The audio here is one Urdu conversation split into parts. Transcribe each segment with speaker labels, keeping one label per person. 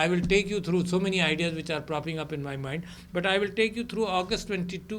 Speaker 1: I will take you through so many ideas which are propping up in my mind, but I will take you through August 22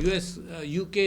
Speaker 1: US UK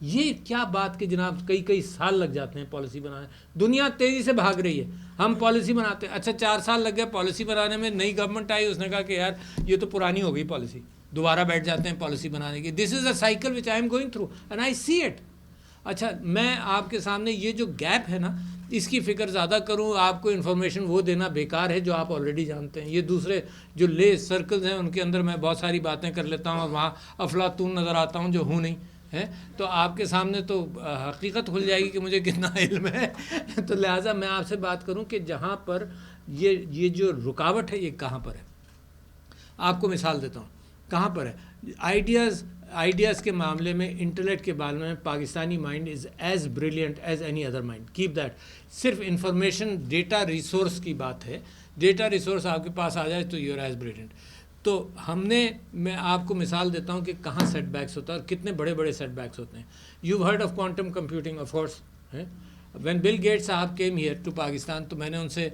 Speaker 1: یہ کیا بات کہ جناب کئی سال لگ جاتے ہیں پالیسی بنانے. دنیا تیزی سے بھاگ رہی ہے, ہم پالیسی بناتے ہیں. اچھا 4 سال لگ گئے پالیسی بنانے میں, نئی گورنمنٹ آئی, اس نے کہا کہ یار یہ تو پرانی ہو گئی پالیسی, دوبارہ بیٹھ جاتے ہیں پالیسی بنانے کی. This is a cycle which I am going through and I see it. اچھا میں آپ کے سامنے یہ جو گیپ ہے نا, اس کی فکر زیادہ کروں, آپ کو انفارمیشن وہ دینا بیکار ہے جو آپ آلریڈی جانتے ہیں. یہ دوسرے جو لیس سرکلز ہیں ان کے اندر میں بہت ساری باتیں کر لیتا ہوں اور وہاں افلاطون نظر آتا ہوں جو ہوں نہیں ہے. تو آپ کے سامنے تو حقیقت کھل جائے گی کہ مجھے کتنا علم ہے. تو لہٰذا میں آپ سے بات کروں کہ جہاں پر یہ جو رکاوٹ ہے یہ کہاں پر ہے. آپ کو مثال دیتا ہوں کہاں پر ہے. آئیڈیاز کے معاملے میں, انٹلیکٹ کے معاملے میں Pakistani mind is as brilliant as any other mind. Keep that. صرف انفارمیشن ڈیٹا ریسورس کی بات ہے, ڈیٹا ریسورس آپ کے پاس آ جائے تو یو آر ایز بریلینٹ. تو میں آپ کو مثال دیتا ہوں کہ کہاں سیٹ بیکس ہوتا ہے اور کتنے بڑے بڑے سیٹ بیکس ہوتے ہیں. You heard of quantum computing of course. When Bill Gates صاحب کیم ہیئر ٹو پاکستان, تو میں نے ان سے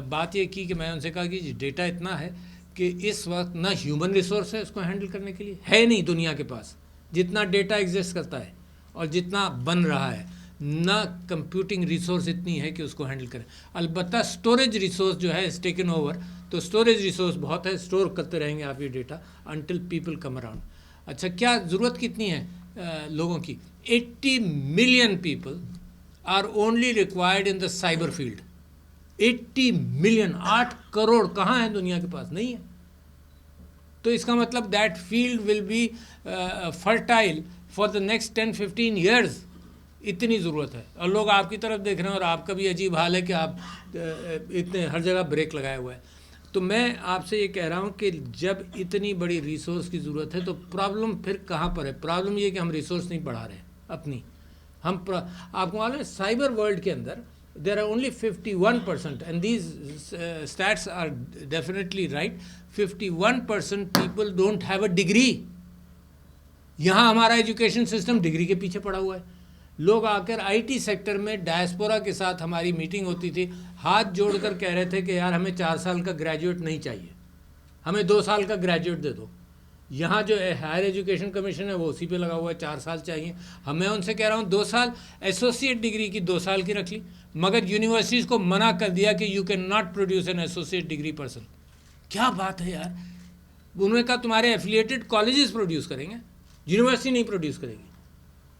Speaker 1: بات یہ کی کہ میں ان سے کہا کہ ڈیٹا اتنا ہے کہ اس وقت نہ ہیومن ریسورس ہے اس کو ہینڈل کرنے کے لیے, ہے نہیں دنیا کے پاس جتنا ڈیٹا ایگزسٹ کرتا ہے اور جتنا بن رہا ہے, نہ کمپیوٹنگ ریسورس اتنی ہے کہ اس کو ہینڈل کریں. البتہ سٹوریج ریسورس جو ہے از ٹیکن اوور, تو سٹوریج ریسورس بہت ہے, اسٹور کرتے رہیں گے آپ یہ data until people come around. اچھا کیا ضرورت کتنی ہے لوگوں کی؟ 80 million people are only required in the cyber field. 80 million, 8 crore کہاں ہیں دنیا کے پاس؟ نہیں ہے. تو اس کا مطلب that field will be fertile for the next 10-15 years. اتنی ضرورت ہے. اور لوگ آپ کی طرف دیکھ رہے ہیں اور آپ کا بھی عجیب حال ہے کہ آپ اتنے ہر جگہ بریک لگائے ہوئے ہیں. تو میں آپ سے یہ کہہ رہا ہوں کہ جب اتنی بڑی ریسورس کی ضرورت ہے تو پرابلم پھر کہاں پر ہے؟ پرابلم یہ کہ ہم ریسورس نہیں بڑھا رہے ہیں اپنی. آپ کو معلوم ہے سائبر ورلڈ کے اندر there are only 51%, and these stats are definitely right. 51% people don't have a degree. یہاں ہمارا ایجوکیشن سسٹم ڈگری کے پیچھے پڑا ہوا ہے. لوگ آ کر آئی ٹی سیکٹر میں ڈائسپورا کے ساتھ ہماری میٹنگ ہوتی تھی, ہاتھ جوڑ کر کہہ رہے تھے کہ یار ہمیں 4 سال کا گریجویٹ نہیں چاہیے, ہمیں 2 سال کا گریجویٹ دے دو. یہاں جو ہائر ایجوکیشن کمیشن ہے وہ اسی پہ لگا ہوا ہے, 4 سال چاہیے. میں ان سے کہہ رہا ہوں 2 سال, ایسوسیٹ ڈگری کی 2 سال کی رکھ لی, مگر یونیورسٹیز کو منع کر دیا کہ you can not produce an associate degree person. کیا بات ہے یار. انہوں نے کہا تمہارے ایفیلیٹڈ کالجز پروڈیوس کریں گے, یونیورسٹی نہیں پروڈیوس کرے گی.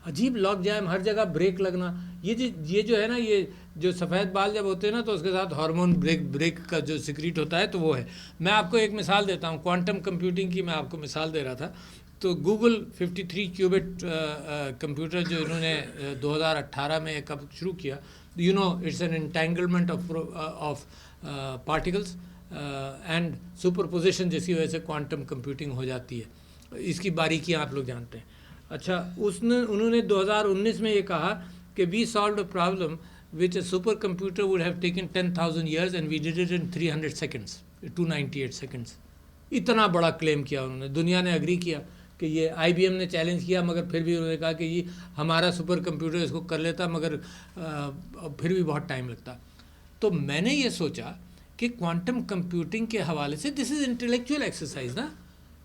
Speaker 1: عجیب لاک جام, ہر جگہ بریک لگنا. یہ جو ہے نا, یہ جو سفید بال جب ہوتے ہیں نا تو اس کے ساتھ ہارمون بریک کا جو سیکریٹ ہوتا ہے تو وہ ہے. میں آپ کو ایک مثال دیتا ہوں, کوانٹم کمپیوٹنگ کی میں آپ کو مثال دے رہا تھا. تو گوگل 53 کیوبٹ کمپیوٹر جو انہوں نے 2018 میں کب شروع کیا, you know it's an entanglement of particles and superposition, جس کی وجہ سے کوانٹم کمپیوٹنگ ہو جاتی ہے. اس کی باریکیاں آپ لوگ جانتے ہیں. اچھا انہوں نے 2019 میں یہ کہا کہ we solved a problem which a supercomputer would have taken 10,000 years and we did it in 300 seconds, 298 seconds. اتنا بڑا کلیم کیا انہوں نے. دنیا نے اگری کیا کہ یہ آئی بی ایم نے چیلنج کیا, مگر پھر بھی انہوں نے کہا کہ یہ ہمارا سپر کمپیوٹر اس کو کر لیتا, مگر پھر بھی بہت ٹائم لگتا. تو میں نے یہ سوچا کہ کوانٹم کمپیوٹنگ کے حوالے سے دس از انٹلیکچوئل ایکسرسائز نا,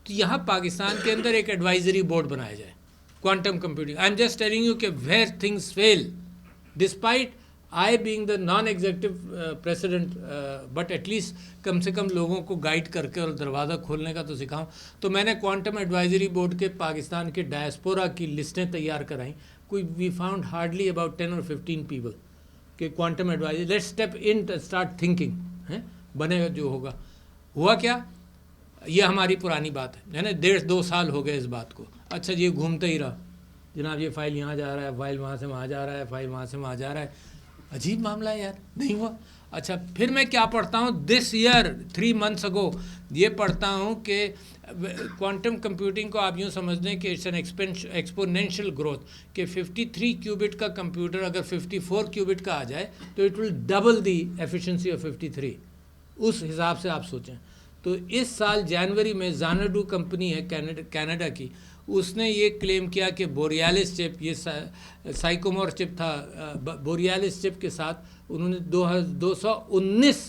Speaker 1: تو یہاں پاکستان کے اندر ایک ایڈوائزری بورڈ بنایا جائے quantum computing. I am just telling you کہ where things fail, despite I being the non executive president, but at least کم سے کم لوگوں کو گائیڈ کر کے اور دروازہ کھولنے کا تو سکھاؤں. تو میں نے کوانٹم ایڈوائزری بورڈ کے پاکستان کے ڈائسپورا کی لسٹیں تیار کرائیں. کوئی we found hardly about 10 or 15 people کہ quantum advisory, let step in start thinking, بنے گا جو ہوگا. ہوا کیا, یہ ہماری پرانی بات ہے نا, 1.5-2 سال ہو گئے اس بات کو. اچھا یہ گھومتے ہی رہا جناب, یہ فائل یہاں جا رہا ہے, فائل وہاں سے وہاں جا رہا ہے, فائل وہاں سے وہاں جا رہا ہے. عجیب معاملہ ہے یار, نہیں ہوا. اچھا پھر میں کیا پڑھتا ہوں, دس ایئر 3 months ago یہ پڑھتا ہوں کہ کوانٹم کمپیوٹنگ کو آپ یوں سمجھ لیں کہ اٹس این ایکسپونینشیل گروتھ, کہ 53 کیوبٹ کا کمپیوٹر اگر 54 کیوبٹ کا آ جائے تو it will double the efficiency of 53. اس حساب سے آپ سوچیں. تو اس سال جنوری میں زانڈو کمپنی ہے کینیڈا کی, اس نے یہ کلیم کیا کہ بوریالس چپ, یہ سائیکومور چپ تھا, بوریالس چپ کے ساتھ انہوں نے 219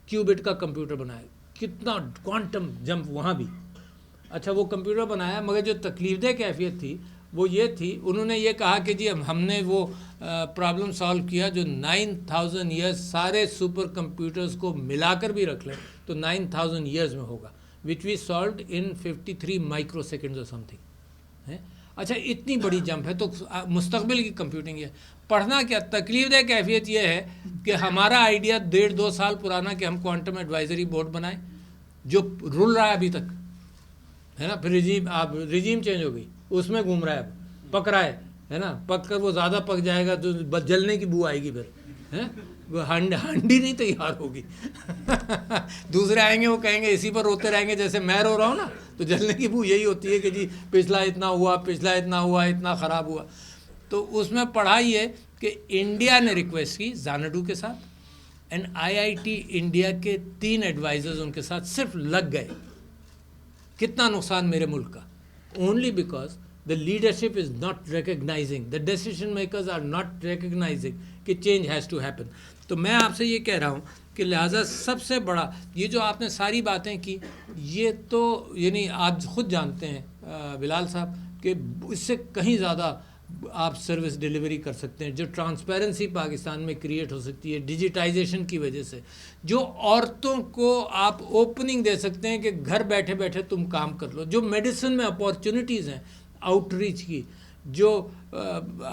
Speaker 1: کیوبٹ کا کمپیوٹر بنایا. کتنا کوانٹم جمپ وہاں بھی. اچھا وہ کمپیوٹر بنایا, مگر جو تکلیف دہ کیفیت تھی وہ یہ تھی، انہوں نے یہ کہا کہ جی ہم نے وہ پرابلم سالو کیا جو 9000 ایئرس سارے سپر کمپیوٹرز کو ملا کر بھی رکھ لیں تو 9000 ایئرز میں ہوگا، وچ وی سالوڈ ان 53 مائکرو سیکنڈز اور سم تھنگ. اچھا اتنی بڑی جمپ ہے، تو مستقبل کی کمپیوٹنگ ہے. پڑھنا کیا، تکلیف دہ کیفیت یہ ہے کہ ہمارا آئیڈیا 1.5-2 سال پرانا کہ ہم کوانٹم ایڈوائزری بورڈ بنائیں جو رول رہا ہے ابھی تک، ہے نا. پھر رجیم چینج ہو گئی، اس میں گھوم رہا ہے، اب پک رہا ہے نا. پک کر وہ زیادہ پک جائے گا تو جلنے کی بو آئے گی، پھر وہ ہانڈی نہیں تیار ہوگی. دوسرے آئیں گے وہ کہیں گے اسی پر روتے رہیں گے جیسے میں رو رہا ہوں نا. تو جلنے کی بو یہی ہوتی ہے کہ جی پچھلا اتنا ہوا اتنا خراب ہوا. تو اس میں پڑھا یہ کہ انڈیا نے ریکویسٹ کی زانڈو کے ساتھ، اینڈ IIT انڈیا کے 3 ایڈوائزرز ان کے ساتھ صرف لگ گئے. کتنا نقصان میرے ملک کا، only because the leadership is not recognizing, the decision makers are not recognizing کہ change has to happen. تو میں آپ سے یہ کہہ رہا ہوں کہ لہٰذا سب سے بڑا یہ جو آپ نے ساری باتیں کی، یہ تو یعنی آپ خود جانتے ہیں بلال صاحب کہ اس سے کہیں زیادہ آپ سروس ڈیلیوری کر سکتے ہیں. جو ٹرانسپیرنسی پاکستان میں کریٹ ہو سکتی ہے ڈیجیٹائزیشن کی وجہ سے، جو عورتوں کو آپ اوپننگ دے سکتے ہیں کہ گھر بیٹھے بیٹھے تم کام کر لو، جو میڈیسن میں اپارچونیٹیز ہیں آؤٹ ریچ کی، جو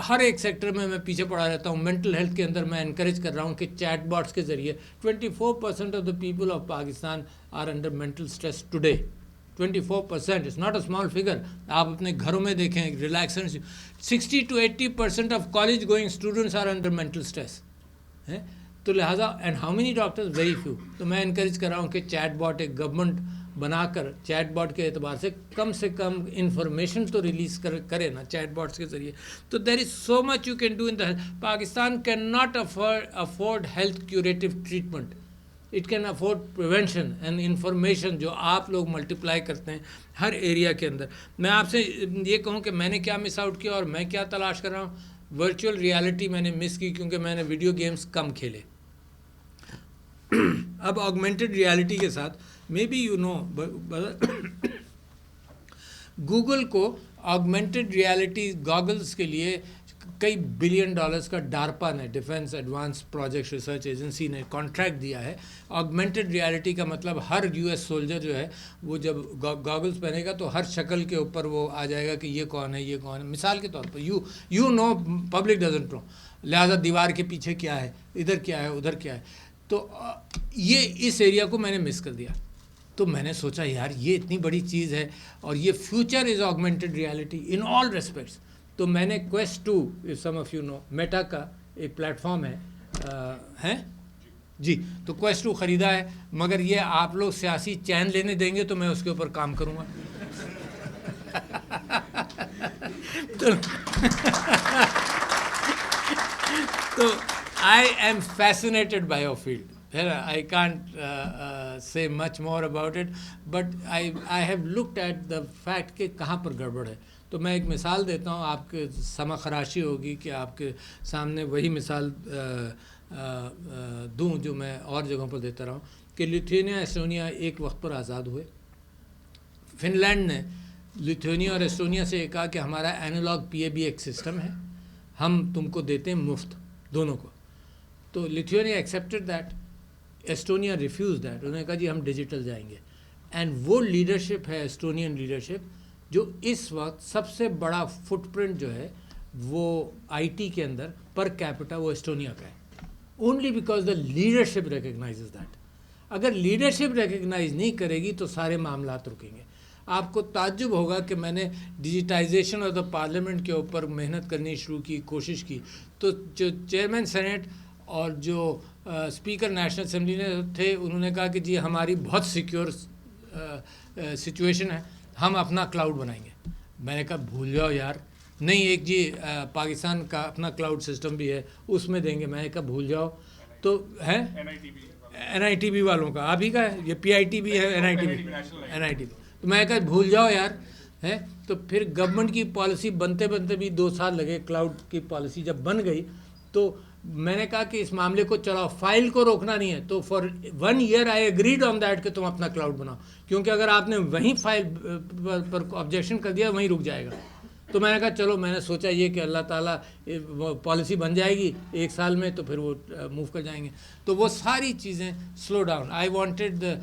Speaker 1: ہر ایک سیکٹر میں پیچھے پڑا رہتا ہوں. مینٹل ہیلتھ کے اندر میں انکریج کر رہا ہوں کہ چیٹ باٹس کے ذریعے 24% of the people of Pakistan are under mental stress today. 24% is not a small figure. آپ اپنے گھروں میں دیکھیں ریلیکسن. 60 to 80% of college going students are under mental stress. تو لہٰذا and how many doctors, very few. تو میں انکریج کر رہا ہوں کہ چیٹ باٹ ایک گورنمنٹ بنا کر چیٹ باٹ کے اعتبار سے کم انفارمیشن تو ریلیز کرے نا چیٹ باٹس کے ذریعے. تو there is so much you can do in the. Pakistan can not afford health curative treatment, it can afford prevention and information جو آپ لوگ ملٹیپلائی کرتے ہیں ہر ایریا کے اندر. میں آپ سے یہ کہوں کہ میں نے کیا مس آؤٹ کیا اور میں کیا تلاش کر رہا ہوں. ورچوئل ریالٹی میں نے مس کی کیونکہ میں نے ویڈیو گیمز کم کھیلے. اب آگمنٹڈ ریالٹی کے ساتھ may be you know Google کو آگمنٹڈ ریالٹی گاگلز کے لیے کئی بلین ڈالرز کا ڈارپا نے، defence advance project research agency نے کانٹریکٹ دیا ہے. آگمنٹڈ ریالٹی کا مطلب ہر US سولجر جو ہے وہ جب گاگلز پہنے گا تو ہر شکل کے اوپر وہ آ جائے گا کہ یہ کون ہے یہ کون ہے. مثال کے طور پر you know public doesn't know, لہٰذا دیوار کے پیچھے کیا ہے، ادھر کیا ہے، ادھر کیا ہے. تو یہ اس ایریا کو میں نے مس کر دیا. تو میں نے سوچا یار یہ اتنی بڑی چیز ہے اور یہ future is augmented reality in all respects. تو میں نے Quest 2 if some of you know meta کا ایک پلیٹ فارم ہے جی، تو Quest 2 خریدا ہے. مگر یہ آپ لوگ سیاسی چین لینے دیں گے تو میں اس کے اوپر کام کروں گا. تو I am fascinated by your field. I can't say much more about it, but I have looked at the fact کہ کہاں پر گڑبڑ ہے. تو میں ایک مثال دیتا ہوں، آپ کے سما خراشی ہوگی کہ آپ کے سامنے وہی مثال دوں جو میں اور جگہوں پر دیتا رہا ہوں کہ لیتھوینیا ایسٹونیا ایک وقت پر آزاد ہوئے. فن لینڈ نے لیتھوینیا اور ایسٹونیا سے یہ کہا کہ ہمارا اینالاگ PAB ایک سسٹم ہے، ہم تم کو دیتے ہیں مفت دونوں کو. تو Lithuania accepted that, Estonia refuses that. انہوں نے کہا جی ہم ڈیجیٹل جائیں گے. اینڈ وہ لیڈرشپ ہے ایسٹونین لیڈرشپ جو اس وقت سب سے بڑا فٹ پرنٹ جو ہے وہ IT کے اندر پر کیپٹا وہ ایسٹونیا کا ہے. Only because the leadership recognizes that. اگر لیڈرشپ ریکگنائز نہیں کرے گی تو سارے معاملات رکیں گے. آپ کو تعجب ہوگا کہ میں نے ڈیجیٹائزیشن آف دا پارلیمنٹ کے اوپر محنت کرنی شروع کی، کوشش کی. تو جو چیئرمین سینیٹ اور جو اسپیکر نیشنل اسمبلی نے تھے انہوں نے کہا کہ جی ہماری بہت سیکیور سچویشن ہے، ہم اپنا کلاؤڈ بنائیں گے. میں نے کہا بھول جاؤ یار، نہیں ایک جی پاکستان کا اپنا کلاؤڈ سسٹم بھی ہے اس میں دیں گے. میں نے کہا بھول جاؤ. تو ہے NITB والوں کا، آپ ہی کا ہے یہ PIT بھی ہے NITB. تو میں نے کہا بھول جاؤ یار ہے. تو پھر گورنمنٹ کی پالیسی بنتے بنتے بھی 2 سال لگے. کلاؤڈ کی پالیسی جب بن گئی تو میں نے کہا کہ اس معاملے کو چلاؤ، فائل کو روکنا نہیں ہے. تو for 1 year I agreed on that کہ تم اپنا کلاؤڈ بناؤ، کیونکہ اگر آپ نے وہیں فائل پر آبجیکشن کر دیا وہیں رک جائے گا. تو میں نے کہا چلو، میں نے سوچا یہ کہ اللہ تعالیٰ پالیسی بن جائے گی 1 سال میں تو پھر وہ موو کر جائیں گے. تو وہ ساری چیزیں slow down. I wanted the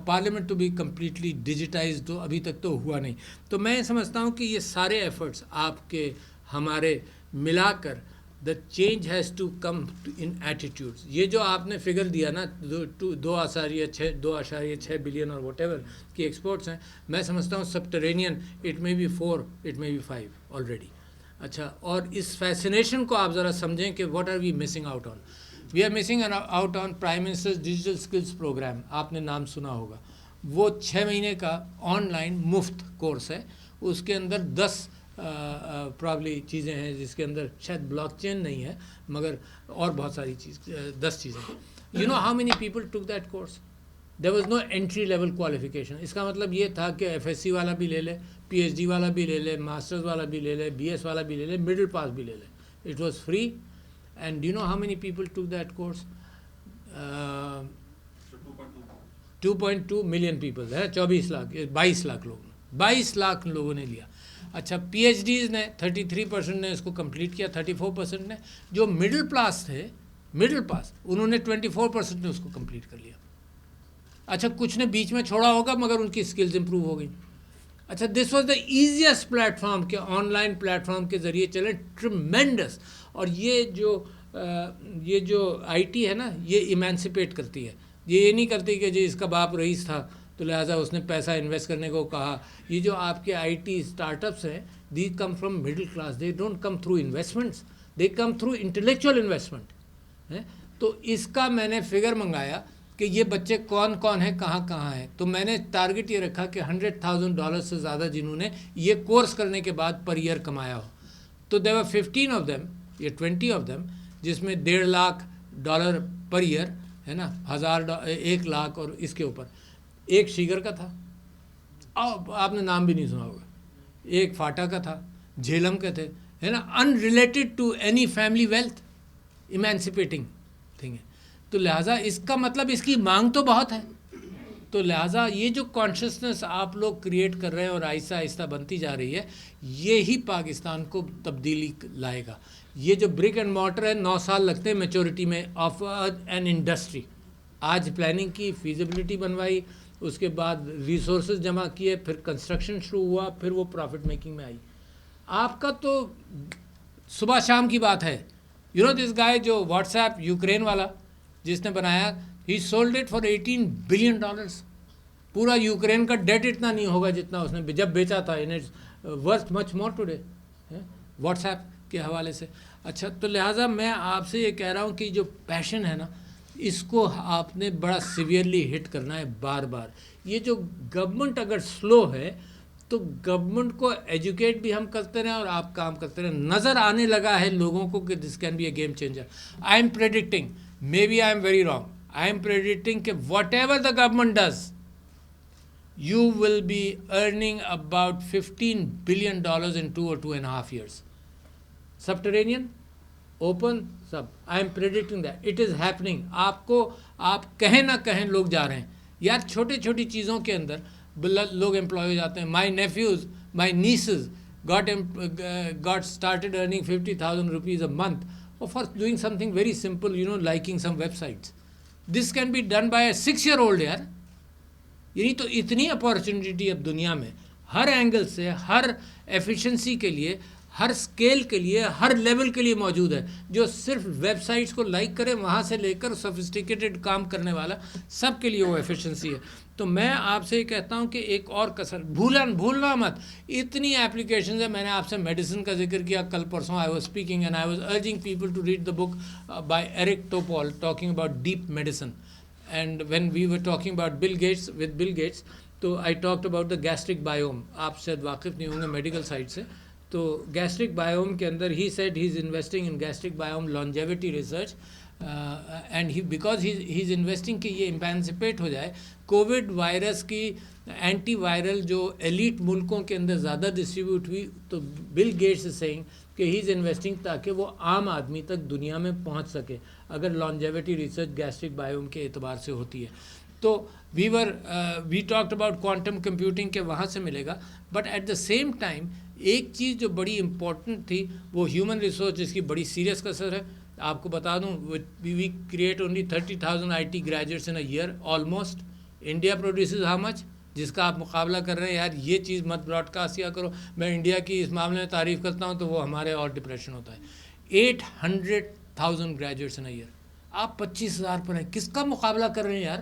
Speaker 1: parliament to be completely digitise, تو ابھی تک تو ہوا نہیں. تو میں سمجھتا ہوں کہ یہ سارے ایفرٹس آپ کے ہمارے ملا کر the change has to come in attitudes. یہ جو آپ نے فگر دیا نا 2.6 بلین اور واٹ ایور کی ایکسپورٹس ہیں، میں سمجھتا ہوں subterranean it may be 4 it may be 5 already. اچھا، اور اس فیسنیشن کو آپ ذرا سمجھیں کہ what are we missing out on. We are missing out on prime minister digital skills programme. آپ نے نام سنا ہوگا. وہ 6 مہینے کا آن لائن مفت کورس ہے. اس کے اندر 10 پرابلی چیزیں ہیں، جس کے اندر شاید بلاک چین نہیں ہے مگر اور بہت ساری 10 چیزیں. You know how many people took that course? There was no entry level qualification. اس کا مطلب یہ تھا کہ FSC والا بھی لے لے، PhD والا بھی لے لے، ماسٹرز والا بھی لے لے، BS والا بھی لے لے، مڈل پاس بھی لے لے. It was free. And you know how many people took that course? 2.2 million people ہے. 22 لاکھ لوگوں نے لیا. اچھا، PhDs نے 33% نے اس کو کمپلیٹ کیا، 34% نے. جو مڈل پاس تھے، مڈل پاس، انہوں نے 24% نے اس کو کمپلیٹ کر لیا. اچھا، کچھ نے بیچ میں چھوڑا ہوگا مگر ان کی اسکلز امپروو ہو گئی. اچھا، this was the easiest plate form کہ آن لائن پلیٹ فارم کے ذریعے چلیں. ٹریمینڈس. اور یہ جو IT ہے نا، یہ ایمانسپیٹ کرتی ہے. یہ نہیں کرتی کہ جی اس کا باپ رئیس تھا تو لہٰذا اس نے پیسہ انویسٹ کرنے کو کہا. یہ جو آپ کے IT اسٹارٹ اپس ہیں، they come from middle class. They don't come through investments, they come through intellectual investment. تو اس کا میں نے فگر منگایا کہ یہ بچے کون کون ہیں، کہاں کہاں ہیں. تو میں نے ٹارگٹ یہ رکھا کہ $100,000 سے زیادہ جنہوں نے یہ کورس کرنے کے بعد پر ایئر کمایا ہو. تو there were 15 of them یا 20 of them جس میں $1.5 لاکھ پر ایئر ہے نا، 1 لاکھ اور اس کے اوپر. ایک شیگر کا تھا، آپ نے نام بھی نہیں سنا ہوگا. ایک فاٹا کا تھا، جھیلم کے تھے، ہے نا. Unrelated to any family wealth, emancipating thing ہے. تو لہٰذا اس کا مطلب اس کی مانگ تو بہت ہے. تو لہٰذا یہ جو کانشسنس آپ لوگ کریٹ کر رہے ہیں اور آہستہ آہستہ بنتی جا رہی ہے، یہی پاکستان کو تبدیلی لائے گا. یہ جو برک اینڈ مارٹر ہے، 9 سال لگتے ہیں میچورٹی میں آف این انڈسٹری. آج پلاننگ کی، فیزیبلٹی بنوائی، اس کے بعد ریسورسز جمع کیے، پھر کنسٹرکشن شروع ہوا، پھر وہ پروفٹ میکنگ میں آئی. آپ کا تو صبح شام کی بات ہے. یو نو دس گائے جو واٹس ایپ یوکرین والا جس نے بنایا، ہی سولڈ اٹ فار $18 بلین. پورا یوکرین کا ڈیٹ اتنا نہیں ہوگا جتنا اس نے جب بیچا تھا. In its worth much more today what's app کے حوالے سے. اچھا، تو لہٰذا میں آپ سے یہ کہہ رہا ہوں کہ جو پیشن ہے نا، اس کو آپ نے بڑا سیویئرلی ہٹ کرنا ہے بار بار. یہ جو گورنمنٹ اگر سلو ہے تو گورنمنٹ کو ایجوکیٹ بھی ہم کرتے رہیں اور آپ کام کرتے رہیں. نظر آنے لگا ہے لوگوں کو کہ this can be a game changer. I am predicting, maybe I am very wrong, I am predicting کہ whatever the government does, you will be earning about $15 billion in 2 or 2.5 years. Subterranean, open, sub. I am predicting that. It is happening. آپ کہیں نہ کہیں لوگ جا رہے ہیں. یار چھوٹی چھوٹی چیزوں کے اندر لوگ امپلائی ہو جاتے ہیں. My nieces got started earning 50,000 rupees a month for doing something very simple, liking some websites. This can be done by a 6-year-old یار. یعنی تو اتنی اپارچونیٹی اب دنیا میں ہر اینگل سے، ہر ایفیشنسی کے لیے، ہر اسکیل کے لیے، ہر لیول کے لیے موجود ہے. جو صرف ویب سائٹس کو لائک کرے، وہاں سے لے کر سوفسٹیکیٹڈ کام کرنے والا، سب کے لیے وہ ایفیشنسی ہے. تو میں آپ سے یہ کہتا ہوں کہ ایک اور کسر بھولنا مت. اتنی اپلیکیشنز ہیں. میں نے آپ سے میڈیسن کا ذکر کیا کل پرسوں. I was speaking and I was urging people to read the book by Eric Topol talking about deep medicine. And when we were talking about Bill Gates, تو I talked about the gastric biome. آپ شاید واقف نہیں ہوں گے میڈیکل سائڈ سے. تو gastric biome کے اندر he said he's investing in gastric biome longevity research and because he's investing کہ یہ ایمانسپیٹ ہو جائے. کووڈ وائرس کی اینٹی وائرل جو ایلیٹ ملکوں کے اندر زیادہ ڈسٹریبیوٹ ہوئی، تو بل گیٹس از سیئنگ کہ ہی از انویسٹنگ تاکہ وہ عام آدمی تک دنیا میں پہنچ سکے اگر لانجیوٹی ریسرچ گیسٹرک بائیوم کے اعتبار سے ہوتی ہے. تو we talked about quantum computing کے وہاں سے ملے گا. But at the same time ایک چیز جو بڑی امپورٹنٹ تھی وہ ہیومن ریسورس جس کی بڑی سیریس کثر ہے. آپ کو بتا دوں we create only 30,000 IT graduates in a year almost. India produces how much? جس کا آپ مقابلہ کر رہے ہیں یار یہ چیز مت براڈ کاسٹ کیا کرو. میں انڈیا کی اس معاملے میں تعریف کرتا ہوں تو وہ ہمارے اور ڈپریشن ہوتا ہے. 800,000 گریجویٹس ان اے ایئر. آپ 25,000 پر ہیں, کس کا مقابلہ کر رہے ہیں یار؟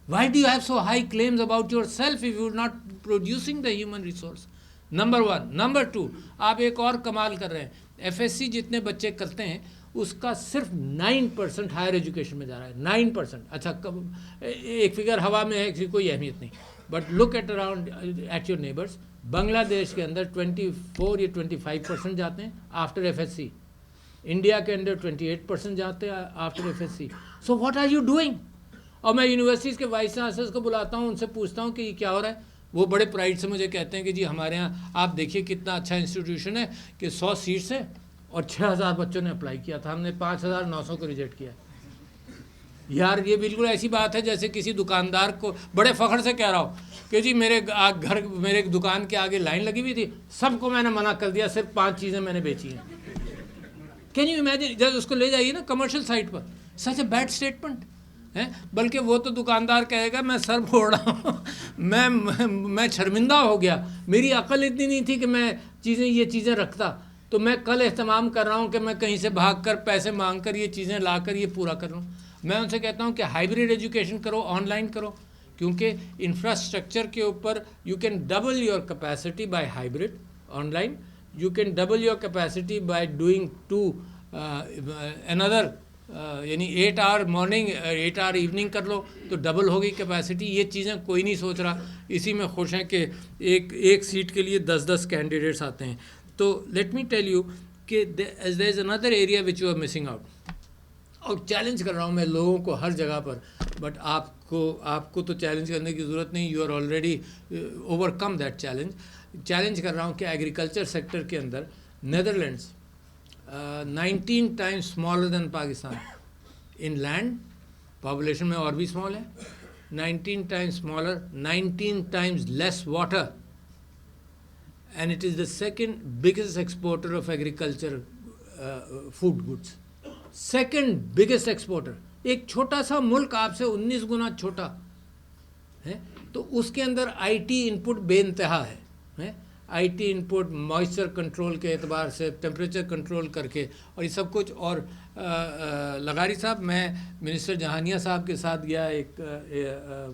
Speaker 1: Why do you have so high claims about yourself if you're not producing the human resource? Number 1. Number 2, آپ ایک اور کمال کر رہے ہیں. FSC جتنے بچے کرتے ہیں اس کا صرف 9% ہائر ایجوکیشن میں جا رہا ہے. 9%. اچھا ایک فگر ہوا میں ہے, اس کی کوئی اہمیت نہیں. But look at around at your neighbours. Bangladesh کے اندر 24 یا 25% جاتے ہیں آفٹر FSC. انڈیا کے اندر 28% جاتے ہیں after FSC. So what are you doing? اور میں یونیورسٹیز کے وائس چانسلرس کو بلاتا ہوں, ان سے پوچھتا ہوں کہ یہ کیا ہو رہا ہے. وہ بڑے پرائڈ سے مجھے کہتے ہیں کہ جی ہمارے یہاں آپ دیکھیے کتنا اچھا انسٹیٹیوشن ہے کہ 100 سیٹس ہیں اور 6,000 بچوں نے اپلائی کیا تھا, ہم نے 5,900 کو ریجیکٹ کیا. یار یہ بالکل ایسی بات ہے جیسے کسی دکاندار کو بڑے فخر سے کہہ رہا ہو کہ جی میرے گھر میرے دکان کے آگے لائن لگی ہوئی تھی, سب کو میں نے منع کر دیا, صرف 5 چیزیں میں نے بیچی ہیں. Can you imagine? جب اس کو لے جائیے نا کمرشل سائٹ پر, سچ اے بیڈ اسٹیٹمنٹ ہے. بلکہ وہ تو دکاندار کہے گا میں سر پھوڑ رہا ہوں, میں شرمندہ ہو گیا, میری عقل اتنی نہیں تھی کہ میں یہ چیزیں رکھتا. تو میں کل اہتمام کر رہا ہوں کہ میں کہیں سے بھاگ کر پیسے مانگ کر یہ چیزیں لا کر یہ پورا کر لوں. میں ان سے کہتا ہوں کہ ہائیبریڈ ایجوکیشن کرو, آن لائن کرو, کیونکہ انفراسٹرکچر کے اوپر you can double your capacity by hybrid on line. You can double your capacity by doing to another یعنی 8 آور مارننگ 8 آور ایوننگ کر لو تو ڈبل ہوگی کیپیسٹی. یہ چیزیں کوئی نہیں سوچ رہا. اسی میں خوش ہیں کہ ایک سیٹ کے لیے 10 کینڈیڈیٹس آتے ہیں. تو لیٹ می ٹیل یو کہ دیر از اندر area which you are missing out. اور چیلنج کر رہا ہوں میں لوگوں کو ہر جگہ پر, بٹ آپ کو تو چیلنج کرنے کی ضرورت نہیں, you are already overcome that challenge. Challenge کر رہا ہوں کہ ایگریکلچر سیکٹر کے اندر Netherlands 19 times smaller than Pakistan in land, population میں اور بھی small ہے, 19 times smaller, 19 times less water, and it is the second biggest exporter of agriculture food goods. Second biggest exporter. ایک چھوٹا سا ملک آپ سے 19 گنا چھوٹا ہے, تو اس کے اندر IT انپٹ بے انتہا ہے. IT انپٹ موئسچر کنٹرول کے اعتبار سے, ٹیمپریچر کنٹرول کر کے, اور یہ سب کچھ. اور لغاری صاحب, میں منسٹر جہانیہ صاحب کے ساتھ گیا ایک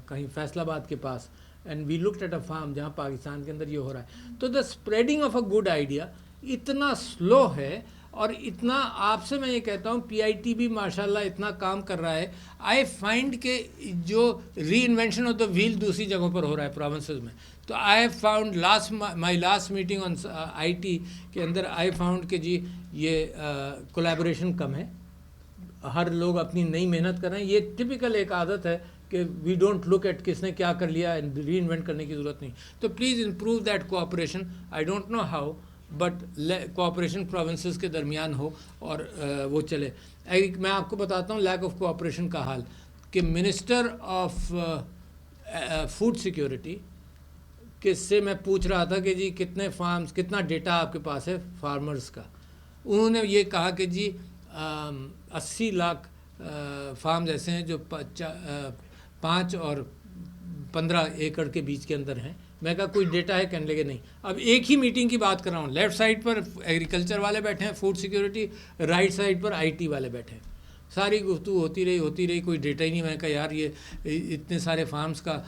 Speaker 1: کہیں فیصل آباد کے پاس, and we looked at a farm جہاں پاکستان کے اندر یہ ہو رہا ہے. تو the spreading of a good idea اتنا سلو ہے, اور اتنا آپ سے میں یہ کہتا ہوں PIT بھی ماشاءاللہ اتنا کام کر رہا ہے. آئی فائنڈ کہ جو ری انوینشن آف دا ویل دوسری جگہوں پر ہو رہا ہے پروونسز میں. تو I have found my last meeting on IT کے اندر آئی فاؤنڈ کہ جی یہ کولیبوریشن کم ہے, ہر لوگ اپنی نئی محنت کر رہے ہیں. یہ ٹپیکل ایک عادت ہے کہ وی ڈونٹ لک ایٹ کس نے کیا کر لیا, ری انوینٹ کرنے کی ضرورت نہیں. تو please improve that cooperation. I don't know how, but cooperation provinces کے درمیان ہو اور وہ چلے. میں آپ کو بتاتا ہوں لیک آف کوآپریشن کا حال, کہ منسٹر آف فوڈ سیکیورٹی کس سے میں پوچھ رہا تھا کہ جی کتنے فارمز, کتنا ڈیٹا آپ کے پاس ہے فارمرز کا. انہوں نے یہ کہا کہ جی 80 لاکھ فارمز ایسے ہیں جو 5 اور 15 ایکڑ کے بیچ کے اندر ہیں. میں کہا کوئی ڈیٹا ہے؟ کہنے لگے نہیں. اب ایک ہی میٹنگ کی بات کر رہا ہوں, لیفٹ سائڈ پر ایگریکلچر والے بیٹھے ہیں food security, right side per IT والے بیٹھے ہیں. ساری گفتگو ہوتی رہی, کوئی ڈیٹا ہی نہیں. میں کہا یار یہ اتنے سارے فارمز کا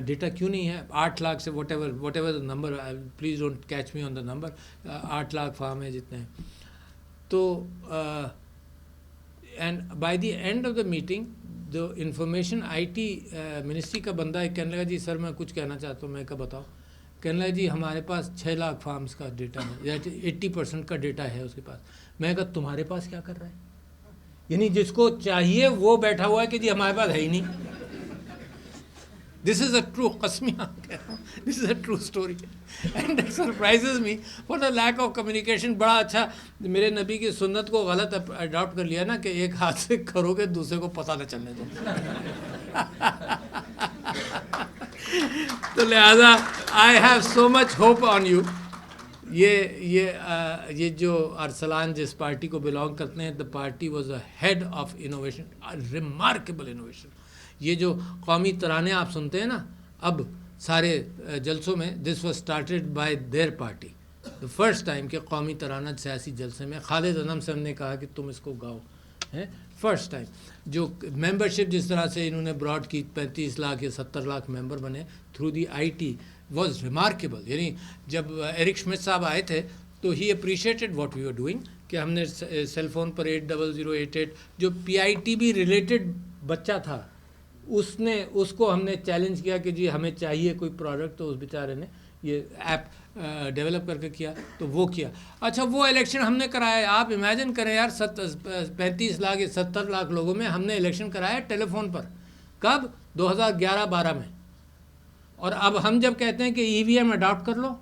Speaker 1: ڈیٹا کیوں نہیں ہے؟ 8 لاکھ سے what ever the number, please don't catch me on the number, 8 lakh form ہے جتنے ہیں. تو and by the end of the meeting جو انفارمیشن IT منسٹری کا بندہ ہے کہنے لگا جی سر میں کچھ کہنا چاہتا ہوں. میں کہا بتاؤ. کہنے لگا جی ہمارے پاس 6 لاکھ فارمز کا ڈیٹا ہے, 80% کا ڈیٹا ہے اس کے پاس. میں کہا تمہارے پاس کیا کر رہا ہے؟ یعنی جس کو چاہیے وہ بیٹھا ہوا ہے کہ جی ہمارے پاس ہے ہی نہیں. دس از اے ٹرو, قسمیہ کہہ رہا ہوں, this is a true story. And it surprises me for the lack of communication. بڑا اچھا میرے نبی کی سنت کو غلط اڈاپٹ کر لیا نا, کہ ایک ہاتھ سے کرو گے دوسرے کو پتہ نہ چلنے دو. تو لہٰذا I have so much hope on you یہ جو ارسلان جس پارٹی کو بلانگ کرتے ہیں, the party was a head of innovation, remarkable innovation. یہ جو قومی ترانے آپ سنتے ہیں نا اب سارے جلسوں میں, this was started by their party. The first time کہ قومی ترانہ سیاسی جلسے میں خالد انم صاحب نے کہا کہ تم اس کو گاؤ, ہے فرسٹ ٹائم. جو ممبرشپ جس طرح سے انہوں نے براڈ کی, 35 لاکھ یا 70 لاکھ ممبر بنے through the I T, was remarkable. یعنی جب ایرک شمٹ صاحب آئے تھے تو he appreciated what we are doing, کہ ہم نے سیل فون پر 800088 جو P I T B related بچہ تھا اس کو ہم نے چیلنج کیا کہ جی ہمیں چاہیے کوئی پروڈکٹ, تو اس بیچارے نے یہ ایپ ڈیولپ کر کے کیا, تو وہ کیا. اچھا وہ الیکشن ہم نے کرایا, آپ امیجن کریں یار 35 لاکھ یا 70 لاکھ لوگوں میں ہم نے الیکشن کرایا ٹیلی فون پر. کب؟ 2011-12 میں. اور اب ہم جب کہتے ہیں کہ ای وی ایم اڈاپٹ کر لو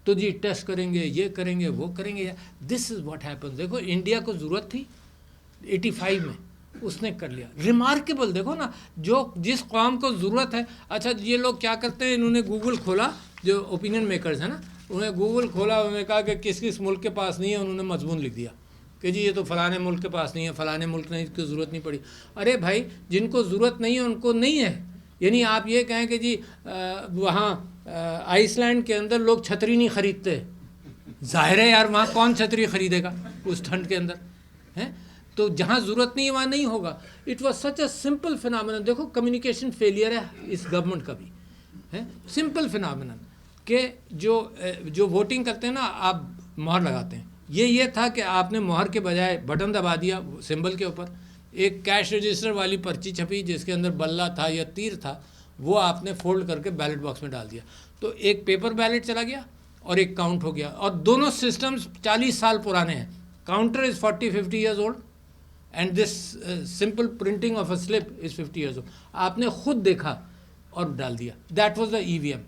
Speaker 1: تو جی ٹیسٹ کریں گے, یہ کریں گے, وہ کریں گے. دس از واٹ ہیپن. دیکھو انڈیا کو ضرورت تھی 85 میں, اس نے کر لیا. ریمارکیبل. دیکھو نا جو جس قوم کو ضرورت ہے. اچھا یہ لوگ کیا کرتے ہیں, انہوں نے گوگل کھولا, جو اوپینین میکرز ہیں نا, انہوں نے گوگل کھولا, انہوں نے کہا کہ کس کس ملک کے پاس نہیں ہے, انہوں نے مضمون لکھ دیا کہ جی یہ تو فلانے ملک کے پاس نہیں ہے, فلانے ملک نے اس کی ضرورت نہیں پڑی. ارے بھائی جن کو ضرورت نہیں ہے ان کو نہیں ہے. یعنی آپ یہ کہیں کہ جی وہاں آئس لینڈ کے اندر لوگ چھتری نہیں خریدتے, ظاہر ہے یار وہاں کون چھتری خریدے گا اس ٹھنڈ کے اندر, ہیں. تو جہاں ضرورت نہیں ہے وہاں نہیں ہوگا. It was such a simple phenomenon. دیکھو کمیونیکیشن فیلئر ہے اس گورنمنٹ کا بھی, ہے سمپل فینامنن کہ جو ووٹنگ کرتے ہیں نا, آپ مہر لگاتے ہیں. یہ تھا کہ آپ نے مہر کے بجائے بٹن دبا دیا سمبل کے اوپر, ایک کیش رجسٹر والی پرچی چھپی جس کے اندر بلہ تھا یا تیر تھا, وہ آپ نے فولڈ کر کے بیلٹ باکس میں ڈال دیا, تو ایک پیپر بیلٹ چلا گیا اور ایک کاؤنٹ ہو گیا. اور دونوں سسٹمز 40 سال پرانے ہیں. Counter is 40-50 years old and this simple printing of a slip is 50 years old. آپ نے خود دیکھا اور ڈال دیا. That was the E V M.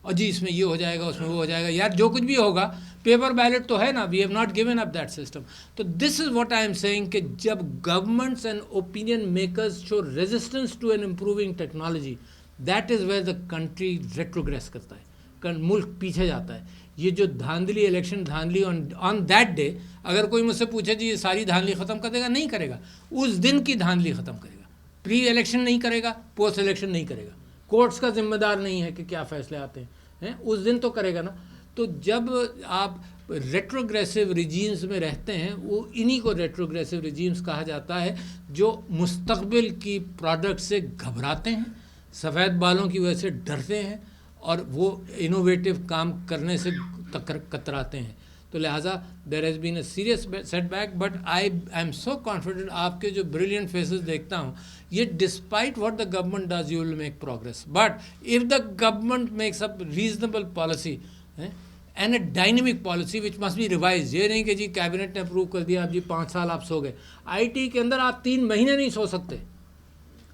Speaker 1: اور جی اس میں یہ ہو جائے گا, اس میں وہ ہو جائے گا. یار جو کچھ بھی ہوگا پیپر بیلٹ تو ہے نا, we have not given up that system. تو this is what I am seeing کہ جب governments and opinion makers show resistance to an improving technology, that is where the country retrogress کرتا ہے, ملک پیچھے جاتا ہے. یہ جو دھاندلی الیکشن دھاندلی آن دیٹ ڈے, اگر کوئی مجھ سے پوچھے جی یہ ساری دھاندلی ختم کر دے گا, نہیں کرے گا. اس دن کی دھاندلی ختم کرے گا. پری الیکشن نہیں کرے گا, پوسٹ الیکشن نہیں کرے گا. کورٹس کا ذمہ دار نہیں ہے کہ کیا فیصلے آتے ہیں, اس دن تو کرے گا نا. تو جب آپ ریٹروگریسو ریجیمز میں رہتے ہیں, وہ انہی کو ریٹروگریسو ریجیمز کہا جاتا ہے جو مستقبل کی پروڈکٹ سے گھبراتے ہیں, سفید بالوں کی وجہ سے ڈرتے ہیں, اور وہ انوویٹو کام کرنے سے کتراتے ہیں. تو لہٰذا there has been a serious setback, but I'm so confident. آپ کے جو بریلینٹ فیسز دیکھتا ہوں, یہ despite what the government does you will make progress. But if the government makes up reasonable policy and a dynamic policy which must be revise. یہ نہیں کہ جی کیبنٹ نے اپروو کر دیا, اب جی 5 سال آپ سو گئے. آئی ٹی کے اندر آپ 3 مہینے نہیں سو سکتے.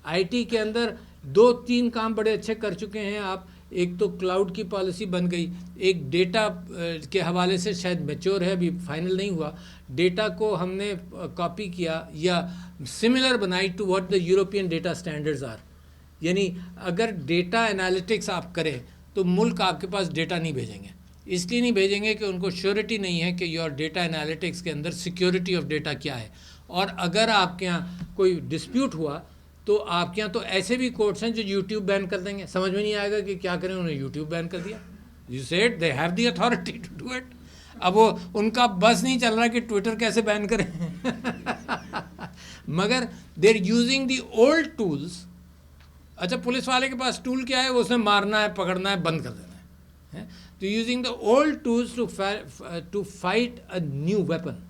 Speaker 1: آئی ٹی کے اندر 2-3 کام بڑے اچھے کر چکے ہیں آپ. ایک تو کلاؤڈ کی پالیسی بن گئی, ایک ڈیٹا کے حوالے سے شاید میچور ہے, ابھی فائنل نہیں ہوا. ڈیٹا کو ہم نے کاپی کیا یا سملر بنائی to what the European data standards are. یعنی اگر ڈیٹا انالیٹکس آپ کریں تو ملک آپ کے پاس ڈیٹا نہیں بھیجیں گے. اس لیے نہیں بھیجیں گے کہ ان کو شیورٹی نہیں ہے کہ یور ڈیٹا انالیٹکس کے اندر سیکیورٹی آف ڈیٹا کیا ہے. اور اگر آپ کے یہاں کوئی ڈسپیوٹ ہوا تو آپ کے یہاں تو ایسے بھی کورٹس ہیں جو یوٹیوب بین کر دیں گے. سمجھ میں نہیں آئے گا کہ کیا کریں, انہوں نے یوٹیوب بین کر دیا. You said they have the authority to do it. اب وہ ان کا بس نہیں چل رہا کہ ٹویٹر کیسے بین کریں مگر they are using the old tools. اچھا پولیس والے کے پاس ٹول کیا ہے, وہ اس میں مارنا ہے, پکڑنا ہے, بند کر دینا ہے. تو using the old tools to fight a new weapon.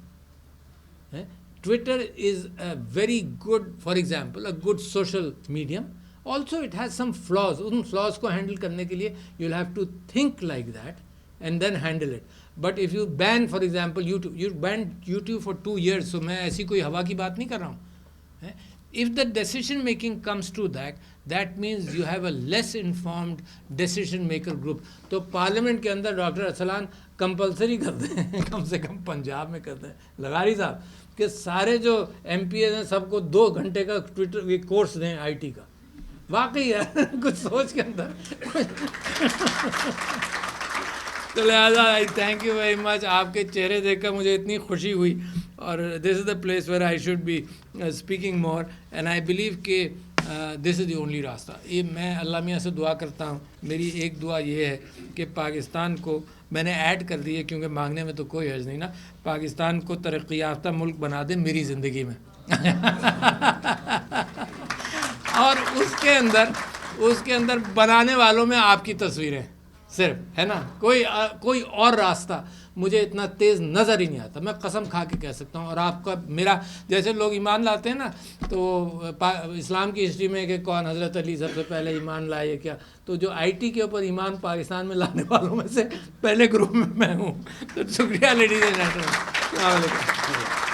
Speaker 1: Twitter is a very good, for example, a good social medium. Also, it has some flaws. In flaws کو handle کرنے کے لیے you'll have to think like that and then handle it. But if you ban, for example, YouTube, you banned YouTube for 2 years, so میں ایسی کوئی ہوا کی بات نہیں کر رہا ہوں. If the decision making comes to that, that means you have a less informed decision maker group. تو پارلیمنٹ کے اندر ڈاکٹر ارسلان کمپلسری کرتے ہیں, کم سے کم پنجاب میں کرتے ہیں, لغاری صاحب, کہ سارے جو ایم پی ایز ہیں سب کو 2 گھنٹے کا ٹویٹر کورس دیں آئی ٹی کا. واقعی ہے کچھ سوچ کے اندر تو لہٰذا تھینک یو ویری مچ. آپ کے چہرے دیکھ کر مجھے اتنی خوشی ہوئی, اور this is the place where I should be speaking more, and I believe کہ دس از دی اونلی راستہ. یہ میں اللہ میاں سے دعا کرتا ہوں. میری ایک دعا یہ ہے کہ پاکستان کو, میں نے ایڈ کر دی ہے کیونکہ مانگنے میں تو کوئی حرج نہیں نا, پاکستان کو ترقی یافتہ ملک بنا دے میری زندگی میں. اور اس کے اندر بنانے والوں میں آپ کی تصویریں صرف ہے نا, کوئی اور راستہ مجھے اتنا تیز نظر ہی نہیں آتا. میں قسم کھا کے کہہ سکتا ہوں. اور آپ کا میرا جیسے لوگ ایمان لاتے ہیں نا, تو اسلام کی ہسٹری میں کہ کون حضرت علی سب سے پہلے ایمان لائے کیا, تو جو آئی ٹی کے اوپر ایمان پاکستان میں لانے والوں میں سے پہلے گروپ میں ہوں. تو شکریہ لیڈیز اینڈ جینٹلمین, السلام علیکم.